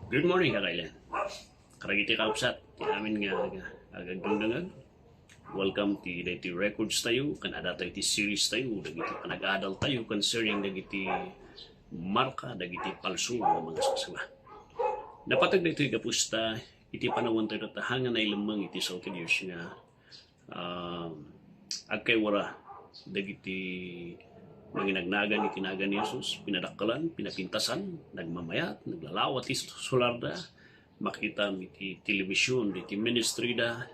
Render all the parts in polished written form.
Good morning, kakailan. Karagiti kaupsat, amin nga agagdungdangag. Welcome to dagiti records tayo, kan ada tayo ti series tayo, dagiti panag-adal tayo concerning dagiti marka, dagiti palso nga mga sasama. Napatag na ito kapusta, iti panawon tayo tahangan na ilamang iti sa Diyos nga agkay wara dagiti manginagnagan iti nagan ni Jesus, pinadakkalan, pinapintasan, nagmamayat, naglalawat iti sularda, makita iti telebisyon, iti ministry da,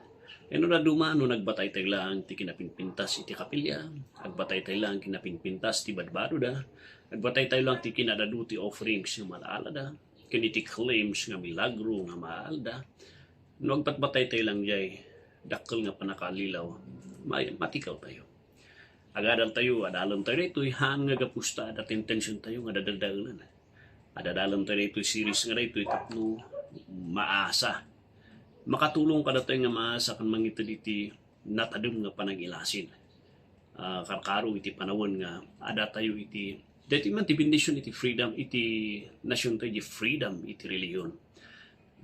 ano na dumano nagbatay tayo lang ti kinapinpintas iti kapilya, agbatay tayo lang kinapinpintas ti badbado da, agbatay tayo lang ti kinadadu ti offerings nga malaala da, kiniti claims nga milagro nga maal da, no agbatbatay tayo lang jay, dakkel nga panakalilaw, matikaw tayo. Agadal tayo, adalam tayo ito, hanga kapusta at intention tayo nga dadaldalan. Adadalam tayo ito, series nga ito, tapno maasa. Makatulong ka na tayo nga maasa kan mangito diti natadum nga panagilasin. Karkaro iti panawon nga, ada tayo iti, dati man ti bendisyon iti freedom, iti nasyon tayo iti freedom, iti reliyon.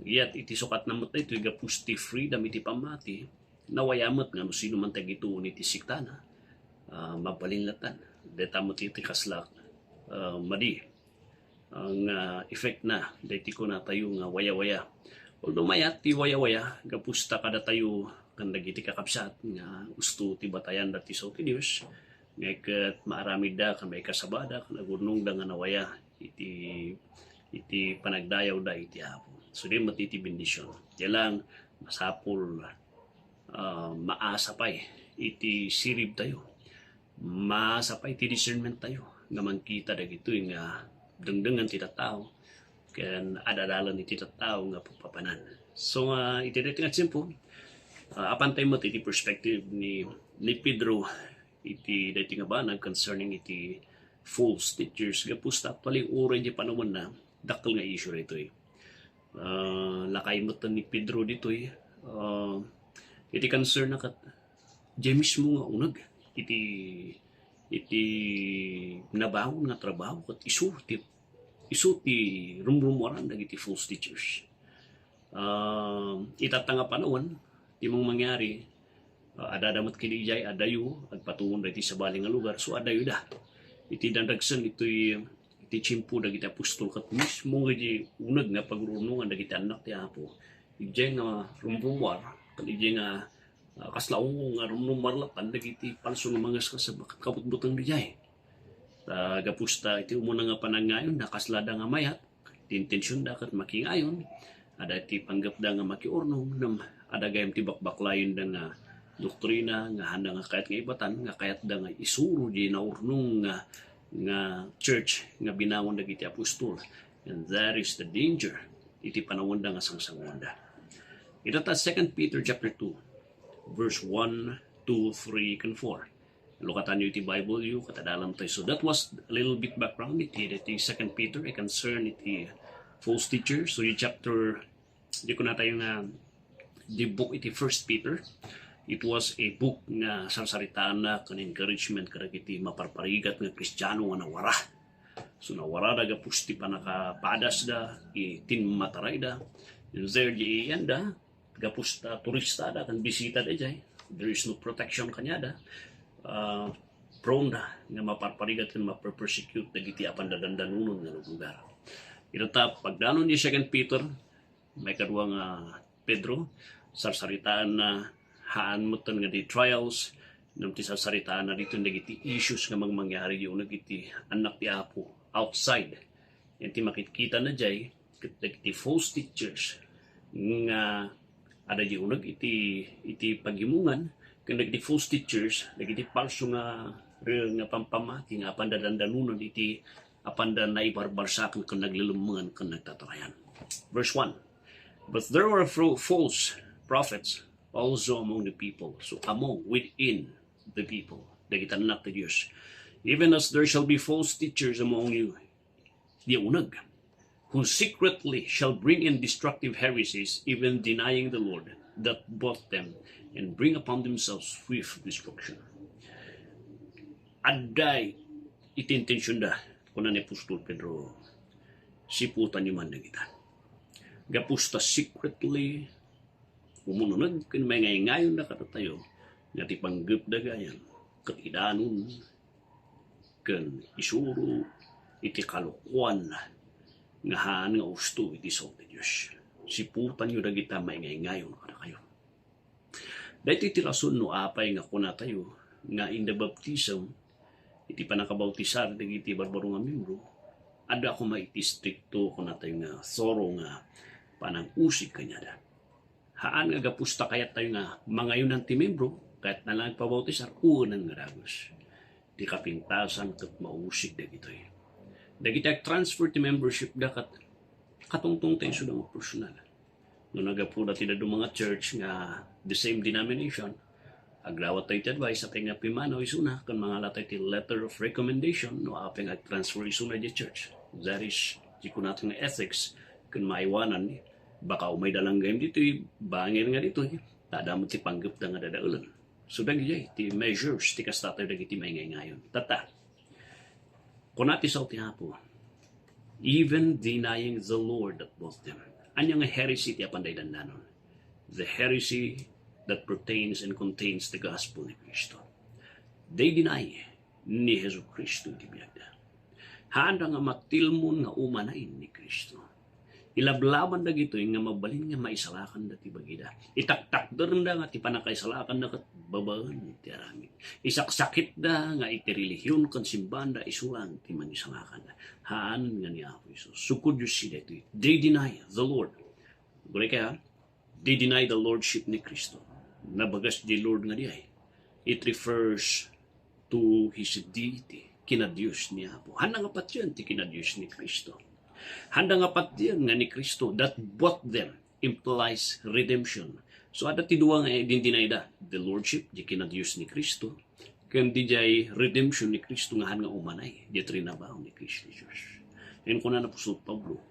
Iyat iti sukat namot na ito, igapusti freedom iti pamati, nawayamat nga no sino man tayo ito iti siktana. Mapalinlatan. Deta mo titi kaslak madi ang effect na deti ko na tayo nga waya-waya. Although mayat ti waya-waya gapusta kada tayo kan dagiti kakabsat nga gusto ti batayan dati sa Diyos ngaket maaramid da kan may kasabada kan agurnong da nga nawaya iti panagdayaw da iti apo. So di matiti bendisyon. Yalang masapul maasapay iti sirib tayo. Masapay ti discernment tayo nga mangkita dagito nga dengdengan ti tattao ken adadalan ti tattao nga pagpapanan. So iti dito nga simple apan tayo mo iti perspective ni Pedro iti dito nga banag concerning iti false teachers gapusta actually oray di panahon na dakkel nga issue rito lakay mo ni Pedro dito iti concern na kat James mo nga unag iti nabawon nga trabaho kat isu ti rumrumuran dagiti false teachers. Itatanga panahon ti mong mangyari adadamat kinijay adayo agpatungon dagiti sa baling nga lugar so adayo da iti dandagsan iti chimpo dagiti apostol kat mismo iti uneg nga pagrunungan dagiti anak ti Apo ijay nga rumrumar kat ijay nga kaslaong nga rumrumarlatan dagiti palso nga mga kasabakat kaputbutang dijay. Gapusta iti umuna nga panangayon nakaslada nga mayat ti intensyon da kat makingayon ada ti panggapda nga makiurnong nam ada gayam ti bakbaklayon da nga doktrina nga handa nga kayat nga ibatan nga kayat da nga isuro di naurnong nga church nga binawon dagiti apostol and that is the danger iti panawon da nga sangsangon da. Ito ta 2 Peter chapter 2 verse 1, 2, 3, and 4. Lukatan nyo iti Bible yu, katadalam tayo. So that was a little bit background iti 2 Peter, a concern iti false teacher. So yung chapter, di ko na tayo nga, the book iti 1 Peter, it was a book nga sarsaritaan na kan encouragement karag iti maparparigat nga Kristiyano nga nawara. So nawara daga pusti pa nakapadas da, itin mataray da, yung there di iyan da, gapusta turista da kan bisita da jay there is no protection kanya da prone da nga maparparigat kan maperpersecute dagiti apan dadandanunon nga lugar. Ito ta pagdanon ni 2 Peter may kadwa nga Pedro sarsaritaan na haan moten nga di trials nam ti sarsaritaan na dito dagiti issues nga mangyari yung nagiti anak ti Apo outside yan ti makikita na jay dagiti false teachers nga ada di unag iti pagimungan kung nagdi false teachers nagdi palso nga real nga pampamati nga apan dadandanunon iti apan da naibarbarsakan kung naglilumngan kung nagtatarayan. Verse 1 But there are false prophets also among the people, so among within the people dagiti anak ti Dios, even as there shall be false teachers among you di unag who secretly shall bring in destructive heresies, even denying the Lord that bought them, and bring upon themselves swift destruction. Aday itintensyon da kunan ni Apostol Pedro siputan ni man kita. gapusta secretly, umununag kan may ngayon na katatayo, nga ti panggap dagayan, kat idanon, kan isuro, iti kalukuan, nga haan nga usto iti salty Diyos. Siputan nyo dagita may ngayon kada kayo. Dahil iti rason no apay nga kuna tayo, nga in the baptism, iti panakabautisar, dagiti barbaro nga membro, ada ako maiti stricto kuna tayo nga thorough nga panang-usig kanyada. Haan nga gapusta kayat tayo nga mangayon ng ti membro, kahit na lang pabautisar, unang nga ragos. Di kapintasan kat mausig dagitoy. Dagiti transfer ti membership dakat katungtong tayo sudang personal. Nung nagapuda ti dadu mga church nga the same denomination, agrawat tayo ti advice sa nga pimanaw isuna kan mga latay ti letter of recommendation no apeng ag-transfer isuna di church. That is, di ko natin nga ethics kan maiwanan baka umay dalang game dito bangin nga dito tadamot ti panggap da nga dadaulan. So dagiti ti measures ti kastatayo dagiti may ngayon. Tata, kung natin sa utihapo, even denying the Lord that bought them. Anya nga heresy ti apanday dandanon. The heresy that pertains and contains the gospel ni Cristo. They deny ni Jesu Cristo ti biyagda. Handa nga matilmon nga umanain ni Cristo. Ilablaban na gito nga mabalin nga maisalakan na ti bagida. Itaktak doon na nga ti panakaisalakan na kat babaan ti aramid. Isaksakit da nga iti relihiyon kan simbahan da isulang ti manisalakan na. Haan nga ni Apo Isus. Sukod yung sila ito. They deny the Lord. Gulay kaya, they deny the Lordship ni Kristo. Nabagas di Lord nga diay. It refers to His deity. Kinadiyos ni Apo. Handa nga pat yun ti kinadiyos ni Kristo. Handa nga pat yan nga ni Kristo that bought them implies redemption. So ada ti duwa nga din dinay da the Lordship di kinadiyos ni Kristo ken di jay redemption ni Kristo nga han nga umanay di trinabaho ni Kristo Jesus. And kuna na pusod Pablo,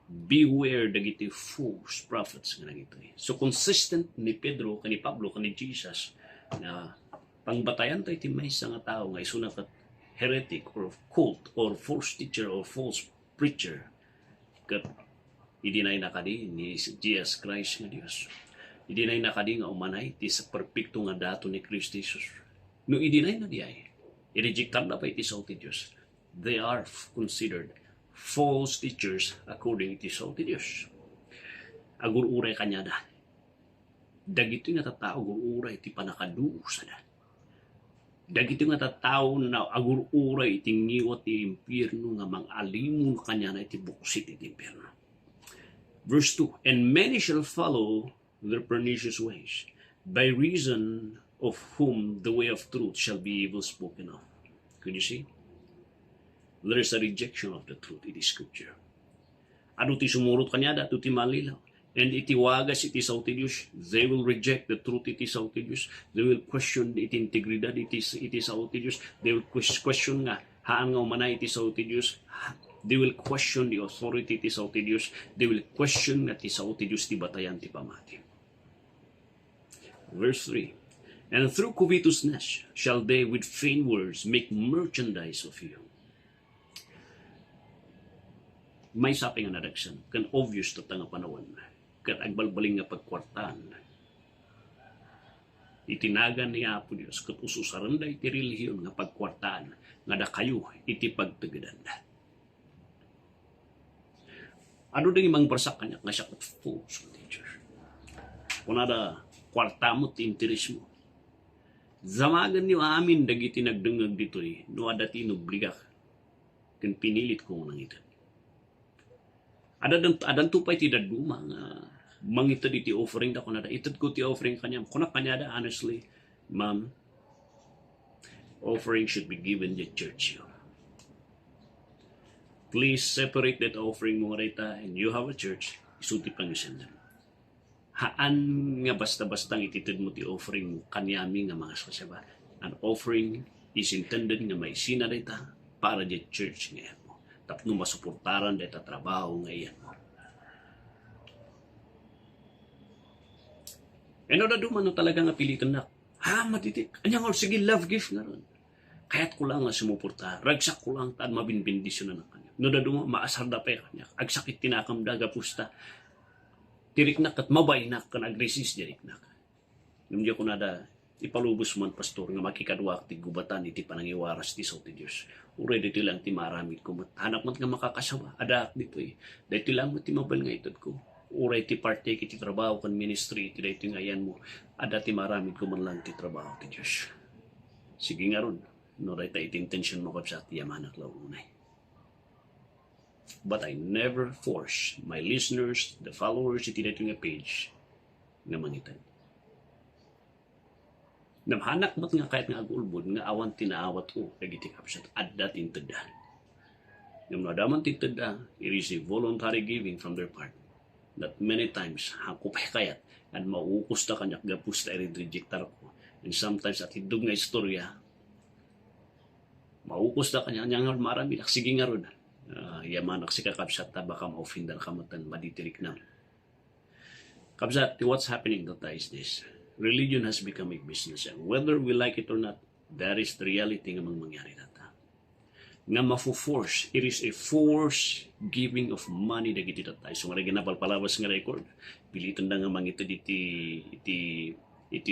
beware dagiti false prophets nga nagito. So consistent ni Pedro kani Pablo kani Jesus na pangbatayan tayo ti maysa nga tao nga isuna kat heretic or cult or false teacher or false preacher kat idinay na kadi ni Jesus Christ nga Dios. Idinay na kadi nga umanay ti sa perpekto nga dato ni Kristo Jesus. No idinay na diay, i-rejectan na pa iti salty Dios. They are considered false teachers according to salty Dios. Agur-uray kanya da. Dagito nga tatao agur-uray ti panakaduusa da. Dagito nga tatao na agur-uray iti ngiwat ti impyerno nga mang-alimun kanya na iti buksit iti impyerno. Verse 2, and many shall follow their pernicious ways, by reason of whom the way of truth shall be evil spoken of. Could you see? There is a rejection of the truth in the scripture. Ado ti sumurot kanya da, ito ti malilaw. And iti wagas iti sauti Diyos, they will reject the truth iti sauti Diyos. They will question iti integridad iti sauti Diyos. They will question nga, haan nga umanay iti sauti Diyos. They will question the authority iti sauti Diyos. They will question nga iti sauti Diyos ti batayan ti pamati. Verse 3, and through covetousness shall they with vain words make merchandise of you. May sapi nga nadagsan, kan obvious to nga panawan, kan agbalbaling nga pagkwartaan. Itinagan ni Apo Diyos, kat ususaran da iti relihiyon nga pagkwartaan, nga da kayo iti pagtagadan. Ano din imang barsak kanya, nga siya kat false teacher. Kung nada kwarta mo, ti interes mo. Zamagan niyo amin dagiti nagdengag ditoy, no adati nubligak, kan pinilit ko nang ito. Adan tupay ti daduma nga mangitad iti offering da kunada. Itad ko ti offering kanya. Kunak kanya da, honestly, ma'am, offering should be given the church. Please separate that offering mo rita and you have a church, isuti pang isendam. Haan nga basta-bastang ititid mo ti offering mo kanyami nga mga sasaba. An offering is intended nga may sinarita para di church ngayon mo. Tapno masuportaran deta trabaho ngayon mo. Ano na duman no talaga nga pilitan na. Ha, matitik. Anyang or sige love gift nga ron. Kaya't ko lang nga sumuporta. Ragsak ko lang taan mabinbindisyon na ng kanya. No na duman maasar da pa kanya. Agsakit tinakam daga pusta. tiriknak at mabaynak kan agresis diriknak. Namdiyo ko nada ipalubos man pastor nga makikadwa ti gubatan iti panangiwaras ti so ti Dios. Uray dito lang ti maramid ko hanap man nga makakasawa. Ada dito dito lang mo ti mabal nga itod ko. Uray ti parte iti trabaho kan ministry ti dito nga yan mo. Ada ti maramid ko man lang ti trabaho ti Dios. Sige nga ron. No ray ta iti intention mo kapsa ti yamanak law unay. But I never force my listeners, the followers iti dito nga page nga mangitan. Namhanak mat nga kahit nga agulbod nga awan tinaawat ko dagiti kapsat adda tinted. Ngam nadaman tinted it is a voluntary giving from their part. That many times hakupay kayat at mauukos ta kanyak gapus ta rejectar ko. And sometimes at hidug nga istorya mauukos ta kanya nga marami sige nga ron. Yamanak si kakapsat ta baka ma-offendal kamatan maditirik na. Kapsat, what's happening that is this? Religion has become a business. And whether we like it or not, that is the reality nga mangyari nata. Nga mafu-force, it is a force giving of money na giti tatay. So nga ginapalpalabas nga record, pilitan na nga mangito iti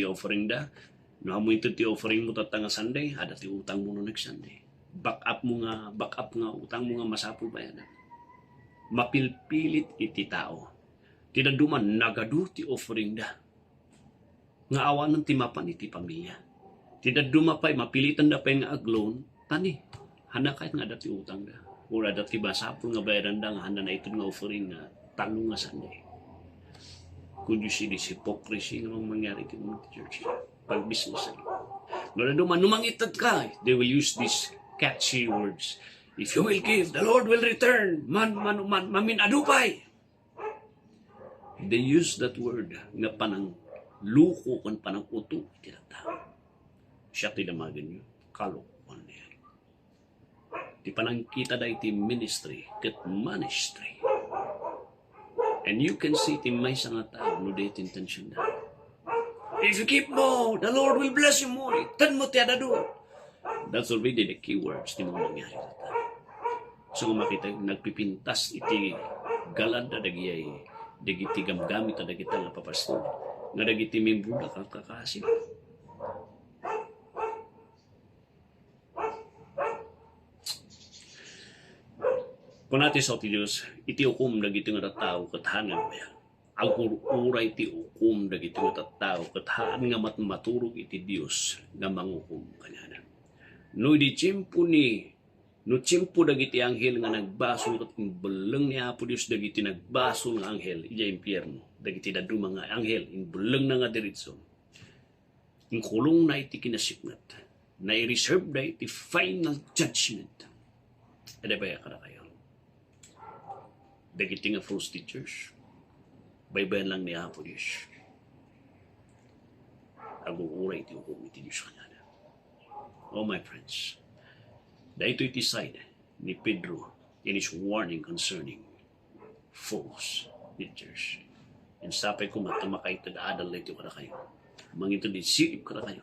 offering da. No mo ito ti offering mo tatang nga Sunday, ada ti utang mo no next Sunday. Back up nga utang mo nga masapul ba yan. Mapilpilit iti tao. Tinaduman nagadu ti offering da. Nga awan ng timapan iti pamilya. Tidak dumapay, mapilitan da pa nga agloan, tani, hana kahit nga dati utang da. Ura dati basapul nga bayaran da nga hana na ito nga offering nga talo nga Sunday. Could you see this hypocrisy nga mangyari ito mga church? Pag-business. Nga duman, numangitad ka, they will use these catchy words. If you will give, the Lord will return. Mamin adupay. They use that word nga panang luko kan panang uto tinata. Siya tinamagan nyo. Kalokohan niya. Di panang kita da iti ministry ket ministry. And you can see ti may nga tao no date intention da. If you keep mo, the Lord will bless you more. Tan mo tiyada do. That's already the keywords ti mga nangyari nata. So kung makita, nagpipintas iti galad da dagiyay dagiti gamgamit da dagita nga papastol. Nga dagiti membro na kakasip. Kung natin sa Diyos, iti ukum dagiti nga tao kathanan ba yan. Agur-uray iti ukum dagiti nga tao kathaan nga maturog iti Diyos nga mangukum kanyanan. No di tiyempo no tiyempo dagiti anghel nga nagbasol kat beleng ni Apo Diyos dagiti nagbasol nga anghel ija impyerno. Dagiti daduma nga anghel in beleng na nga diritso. In kulong na iti kinasipnat. Na i-reserve na iti final judgment. Ada ba kada kayo? Dagiti nga false teachers. Baybayan lang ni Apo Diyos. Aguguray iti hukum iti Diyos kanya. Oh my friends, dahito iti side ni Pedro in his warning concerning false teachers. And sapay ko matamakay tad-adal na ito kada kayo. Mangito di siip kada kayo.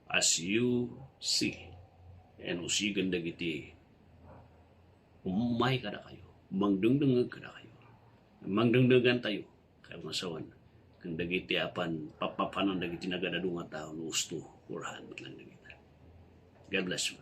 As you see, and usigan dagiti, umay kada kayo. Mangdungdungag kada kayo. Mangdungdungan tayo. Kaya masawan. Kung dagiti apan, papapanan dagiti nagadadunga tao, no usto, kurhan, lang dagiti. God bless you.